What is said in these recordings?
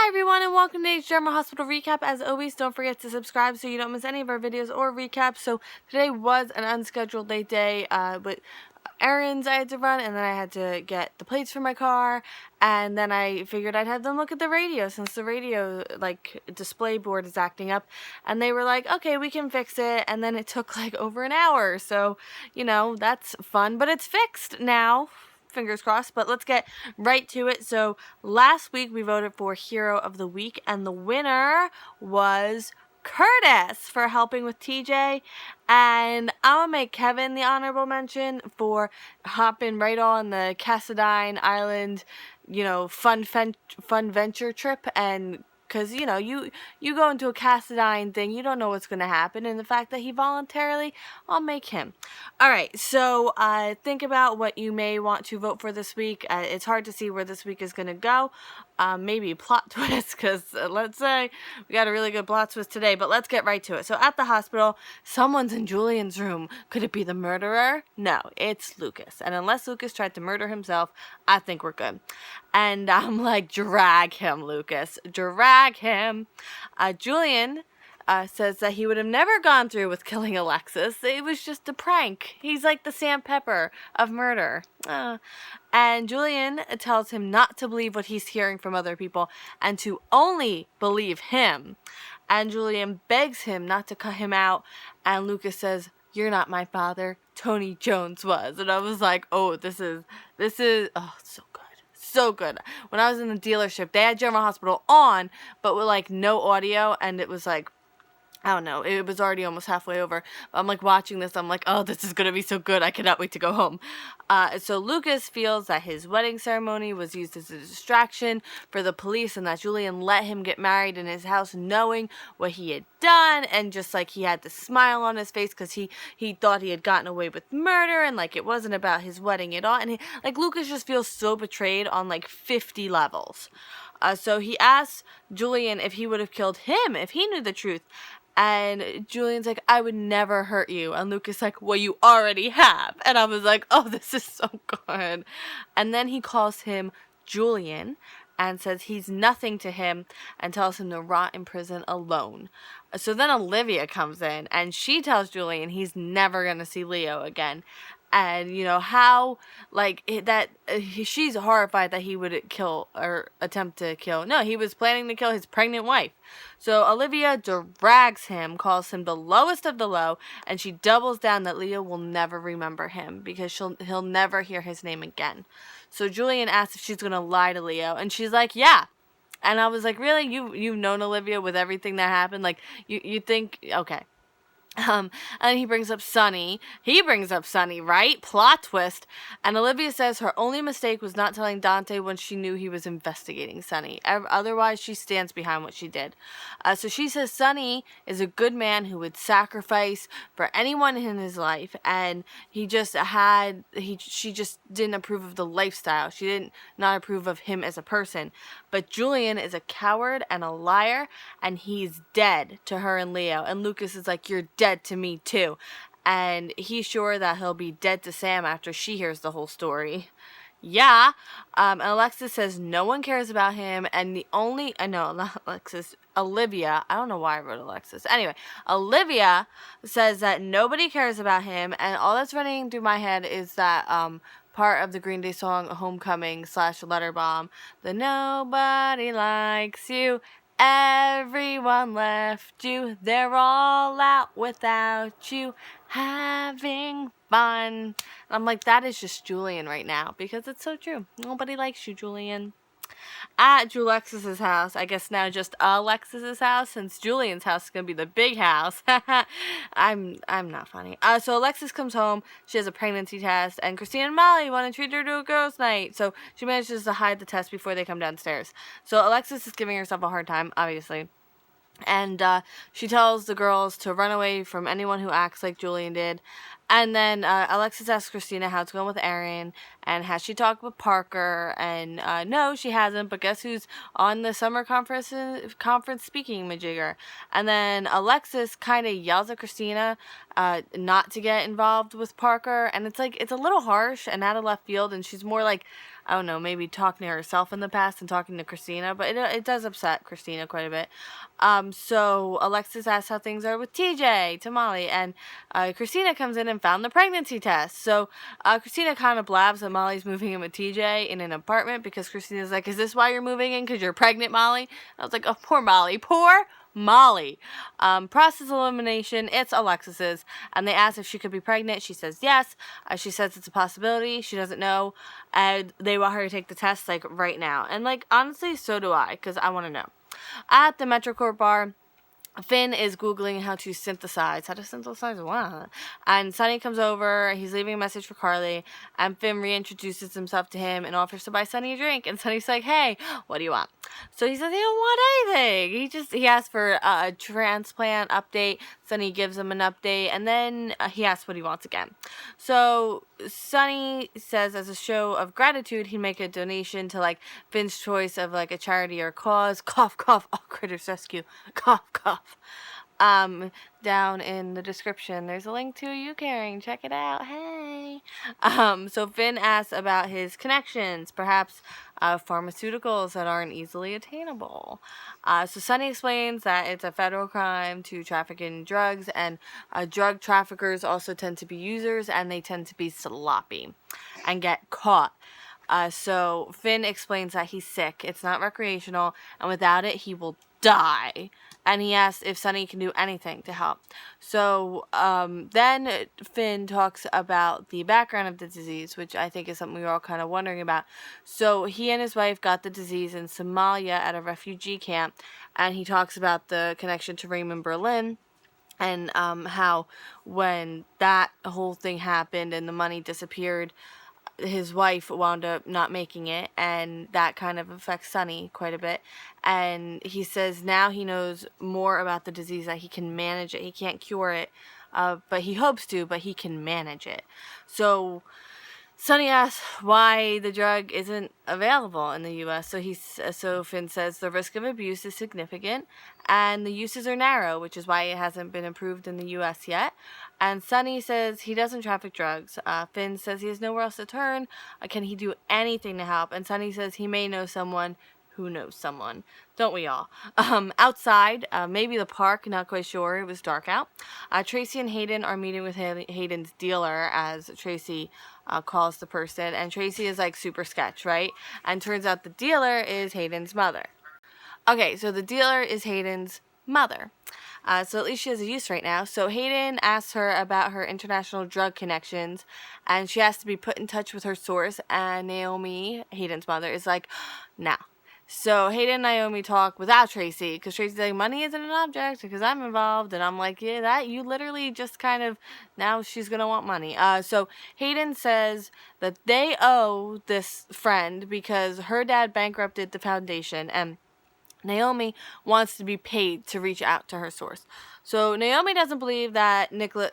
Hi everyone and welcome to today's General Hospital Recap. As always, don't forget to subscribe so you don't miss any of our videos or recaps. So today was an unscheduled late day with errands I had to run, and then I had to get the plates for my car, and then I figured I'd have them look at the radio since the radio display board is acting up, and they were like, okay, we can fix it, and then it took like over an hour, so you know, that's fun, but it's fixed now. Fingers crossed, but let's get right to it. So last week we voted for Hero of the Week, and the winner was Curtis for helping with TJ, and I'm gonna make Kevin the honorable mention for hopping right on the Cassadine Island, you know, fun venture trip, and because, you know, you go into a Cassadine thing, you don't know what's going to happen, and the fact that he voluntarily, I'll make him. Alright, so think about what you may want to vote for this week. It's hard to see where this week is going to go. Maybe plot twist, because let's say we got a really good plot twist today, but let's get right to it. So at the hospital, someone's in Julian's room. Could it be the murderer? No, it's Lucas. And unless Lucas tried to murder himself, I think we're good. And I'm like, drag him, Lucas. Drag him. Julian says that he would have never gone through with killing Alexis. It was just a prank. He's like the Sam Pepper of murder. And Julian tells him not to believe what he's hearing from other people and to only believe him. And Julian begs him not to cut him out. And Lucas says, "You're not my father. Tony Jones was." And I was like, oh, this is, oh, so good. So good. When I was in the dealership, they had General Hospital on, but with like no audio, and it was like, I don't know, it was already almost halfway over. I'm like watching this, I'm like, oh, this is going to be so good, I cannot wait to go home. So Lucas feels that his wedding ceremony was used as a distraction for the police, and that Julian let him get married in his house knowing what he had done, and just like he had the smile on his face because he thought he had gotten away with murder, and like it wasn't about his wedding at all, and like Lucas just feels so betrayed on like 50 levels. So he asks Julian if he would have killed him if he knew the truth. And Julian's like, "I would never hurt you." And Lucas like, "Well, you already have." And I was like, oh, this is so good. And then he calls him Julian and says he's nothing to him and tells him to rot in prison alone. So then Olivia comes in and she tells Julian he's never going to see Leo again. And, you know, how, like, she's horrified that he would kill, or attempt to kill. No, he was planning to kill his pregnant wife. So Olivia drags him, calls him the lowest of the low, and she doubles down that Leo will never remember him because he'll never hear his name again. So Julian asks if she's going to lie to Leo, and she's like, yeah. And I was like, really? You've known Olivia with everything that happened? Like, you think, okay. And he brings up Sunny. He brings up Sunny, right? Plot twist. And Olivia says her only mistake was not telling Dante when she knew he was investigating Sunny. Otherwise, she stands behind what she did. So she says Sunny is a good man who would sacrifice for anyone in his life, and she just didn't approve of the lifestyle. She did not approve of him as a person. But Julian is a coward and a liar, and he's dead to her and Leo. And Lucas is like, "You're dead to me too." And he's sure that he'll be dead to Sam after she hears the whole story. Yeah. And Alexis says no one cares about him, and not Alexis, Olivia, I don't know why I wrote Alexis. Anyway, Olivia says that nobody cares about him, and all that's running through my head is that part of the Green Day song Homecoming / Letter Bomb. The "nobody likes you, everyone left you, they're all out without you, having fun." And I'm like, that is just Julian right now, because it's so true. Nobody likes you, Julian. At Julexis's house, I guess now just Alexis's house, since Julian's house is gonna be the big house. I'm not funny. So Alexis comes home. She has a pregnancy test, and Christina and Molly want to treat her to a girls' night. So she manages to hide the test before they come downstairs. So Alexis is giving herself a hard time, obviously. And she tells the girls to run away from anyone who acts like Julian did. And then Alexis asks Christina how it's going with Aaron, and has she talked with Parker, and no, she hasn't, but guess who's on the summer conference speaking majigger. And then Alexis kind of yells at Christina not to get involved with Parker, and it's like, it's a little harsh and out of left field, and she's more like, I don't know, maybe talking to herself in the past and talking to Christina, but it does upset Christina quite a bit. So Alexis asks how things are with TJ to Molly, and Christina comes in and found the pregnancy test. So Christina kind of blabs that Molly's moving in with TJ in an apartment because Christina's like, is this why you're moving in? Because you're pregnant, Molly? And I was like, oh, poor Molly. Poor Molly. Process elimination, it's Alexis's, and they ask if she could be pregnant. She says yes. She says it's a possibility. She doesn't know, and they want her to take the test, like, right now. And, like, honestly, so do I, because I want to know. At the Metrocorp bar, Finn is Googling how to synthesize what? And Sonny comes over, he's leaving a message for Carly, and Finn reintroduces himself to him and offers to buy Sonny a drink, and Sonny's like, hey, what do you want? So he says he don't want anything. He asks for a transplant update. Sonny gives him an update, and then he asks what he wants again. So Sonny says as a show of gratitude, he'd make a donation to, like, Finn's choice of, like, a charity or cause. Cough, cough. Oh, Critters Rescue. Cough, cough. Down in the description, there's a link to YouCaring. Check it out. Hey. So Finn asks about his connections, perhaps pharmaceuticals that aren't easily attainable. So Sonny explains that it's a federal crime to traffic in drugs, and drug traffickers also tend to be users, and they tend to be sloppy and get caught. So Finn explains that he's sick. It's not recreational, and without it, he will die. And he asks if Sonny can do anything to help. So then Finn talks about the background of the disease, which I think is something we were all kind of wondering about. So he and his wife got the disease in Somalia at a refugee camp, and he talks about the connection to Raymond Berlin, and how when that whole thing happened and the money disappeared, his wife wound up not making it, and that kind of affects Sonny quite a bit. And he says now he knows more about the disease, that he can manage it. He can't cure it, but he hopes to, but he can manage it. So Sonny asks why the drug isn't available in the U.S. So Finn says the risk of abuse is significant, and the uses are narrow, which is why it hasn't been approved in the U.S. yet. And Sonny says he doesn't traffic drugs. Finn says he has nowhere else to turn. Can he do anything to help? And Sonny says he may know someone who knows someone. Don't we all? Outside, maybe the park, not quite sure. It was dark out. Tracy and Hayden are meeting with Hayden's dealer, as Tracy calls the person. And Tracy is like super sketch, right? And turns out the dealer is Hayden's mother. Okay, so the dealer is Hayden's mother. So at least she has a use right now. So Hayden asks her about her international drug connections, and she has to be put in touch with her source. And Naomi, Hayden's mother, is like, no. So Hayden and Naomi talk without Tracy, because Tracy's like, money isn't an object because I'm involved. And I'm like, yeah, that you literally just kind of, now she's going to want money. So Hayden says that they owe this friend because her dad bankrupted the foundation, and Naomi wants to be paid to reach out to her source. So Naomi doesn't believe that Nicholas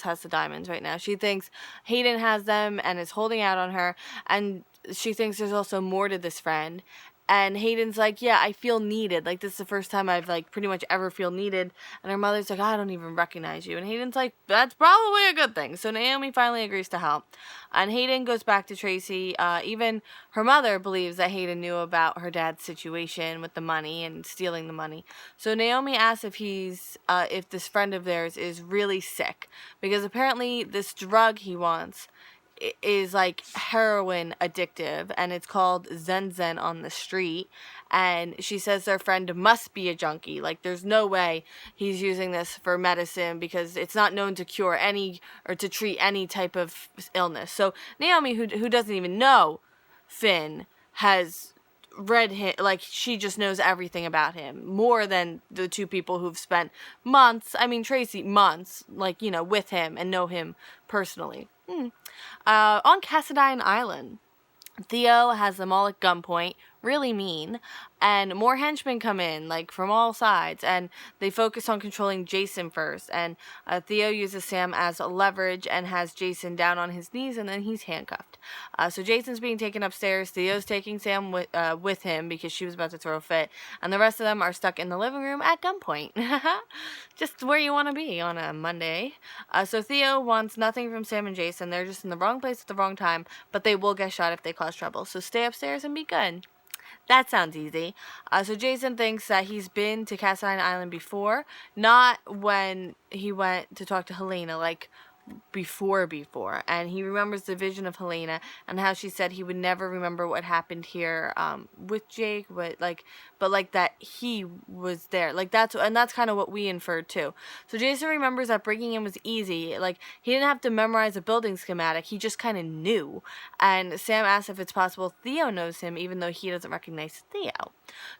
has the diamonds right now. She thinks Hayden has them and is holding out on her, and she thinks there's also more to this friend. And Hayden's like, yeah, I feel needed. Like, this is the first time I've, like, pretty much ever feel needed. And her mother's like, I don't even recognize you. And Hayden's like, that's probably a good thing. So Naomi finally agrees to help. And Hayden goes back to Tracy. Even her mother believes that Hayden knew about her dad's situation with the money and stealing the money. So Naomi asks if this friend of theirs is really sick. Because apparently this drug he wants is like heroin addictive, and it's called Zen on the street. And she says their friend must be a junkie. Like, there's no way he's using this for medicine, because it's not known to cure any or to treat any type of illness. So Naomi, who doesn't even know Finn, has read him, like, she just knows everything about him, more than the two people who've spent months, Tracy, months, like, with him and know him personally. On Cassadine Island, Theo has them all at gunpoint, really mean, and more henchmen come in, like, from all sides, and they focus on controlling Jason first, and Theo uses Sam as a leverage and has Jason down on his knees, and then he's handcuffed. So Jason's being taken upstairs, Theo's taking Sam with him because she was about to throw a fit, and the rest of them are stuck in the living room at gunpoint. Just where you want to be on a Monday. So Theo wants nothing from Sam and Jason, they're just in the wrong place at the wrong time, but they will get shot if they cause trouble, so stay upstairs and be good. That sounds easy. So Jason thinks that he's been to Cassadine Island before, not when he went to talk to Helena, like before, and he remembers the vision of Helena and how she said he would never remember what happened here with Jake, but that he was there, like that's kind of what we inferred too. So Jason remembers that breaking in was easy, like he didn't have to memorize a building schematic, he just kind of knew. And Sam asks if it's possible Theo knows him, even though he doesn't recognize Theo.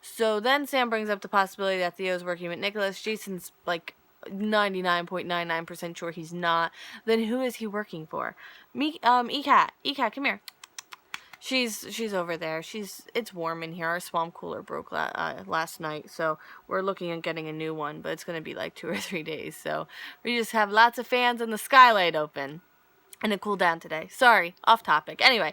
So then Sam brings up the possibility that Theo's working with Nicholas. Jason's like 99.99% sure he's not. Then who is he working for? E-Cat, come here. She's over there. It's warm in here. Our swamp cooler broke last night, so we're looking at getting a new one, but it's gonna be like 2 or 3 days. So we just have lots of fans and the skylight open. And it cooled down today. Sorry, off topic. Anyway,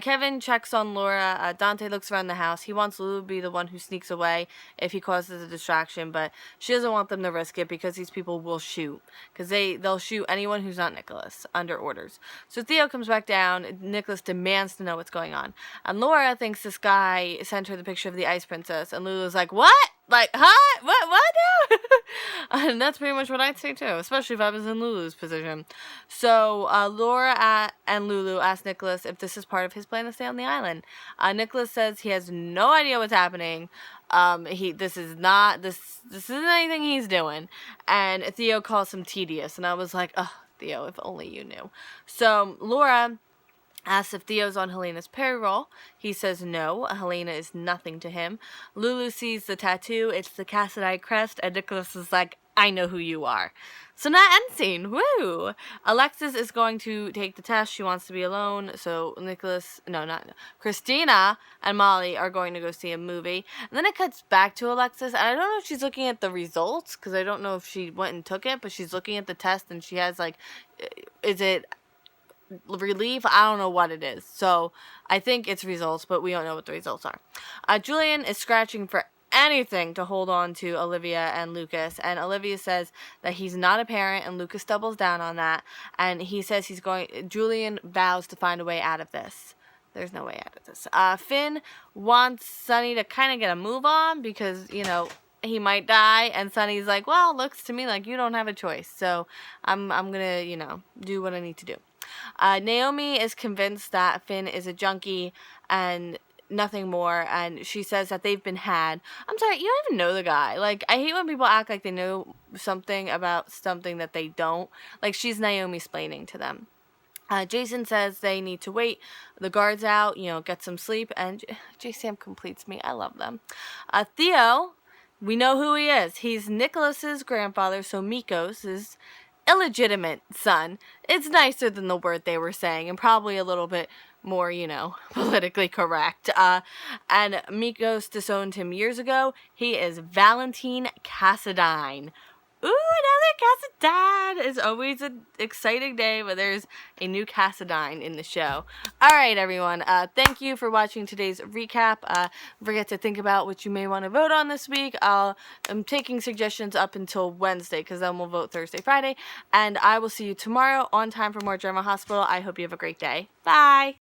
Kevin checks on Laura. Dante looks around the house. He wants Lulu to be the one who sneaks away if he causes a distraction, but she doesn't want them to risk it because these people will shoot. Because they'll shoot anyone who's not Nicholas under orders. So Theo comes back down. Nicholas demands to know what's going on. And Laura thinks this guy sent her the picture of the Ice Princess. And Lulu's like, what? Like, huh? What now? And that's pretty much what I'd say too, especially if I was in Lulu's position. So Laura and Lulu ask Nicholas if this is part of his plan to stay on the island. Nicholas says he has no idea what's happening. This isn't anything he's doing. And Theo calls him tedious, and I was like, oh, Theo, if only you knew. So Laura asks if Theo's on Helena's payroll. He says no, Helena is nothing to him. Lulu sees the tattoo, it's the Cassadine crest, and Nicholas is like, I know who you are. So now end scene, woo! Alexis is going to take the test, she wants to be alone, so Christina and Molly are going to go see a movie. And then it cuts back to Alexis, and I don't know if she's looking at the results, because I don't know if she went and took it, but she's looking at the test, and she has like, is it relief? I don't know what it is. So I think it's results, but we don't know what the results are. Julian is scratching for anything to hold on to Olivia and Lucas, and Olivia says that he's not a parent, and Lucas doubles down on that, and he says Julian vows to find a way out of this. There's no way out of this. Finn wants Sunny to kind of get a move on because, he might die, and Sunny's like, well, it looks to me like you don't have a choice, so I'm gonna, do what I need to do. Naomi is convinced that Finn is a junkie and nothing more, and she says that they've been had. I'm sorry, you don't even know the guy. Like, I hate when people act like they know something about something that they don't. Like, she's Naomi splaining to them. Jason says they need to wait the guards out, get some sleep, and J-Sam completes me. I love them. Theo, we know who he is. He's Nicholas's grandfather, so Mikos is illegitimate son. It's nicer than the word they were saying, and probably a little bit more, politically correct. And Mikos disowned him years ago. He is Valentine Cassadine. Ooh, another Cassadine! It's always an exciting day when there's a new Cassadine in the show. Alright, everyone. Thank you for watching today's recap. Don't forget to think about what you may want to vote on this week. I'm taking suggestions up until Wednesday, because then we'll vote Thursday, Friday. And I will see you tomorrow on time for more General Hospital. I hope you have a great day. Bye!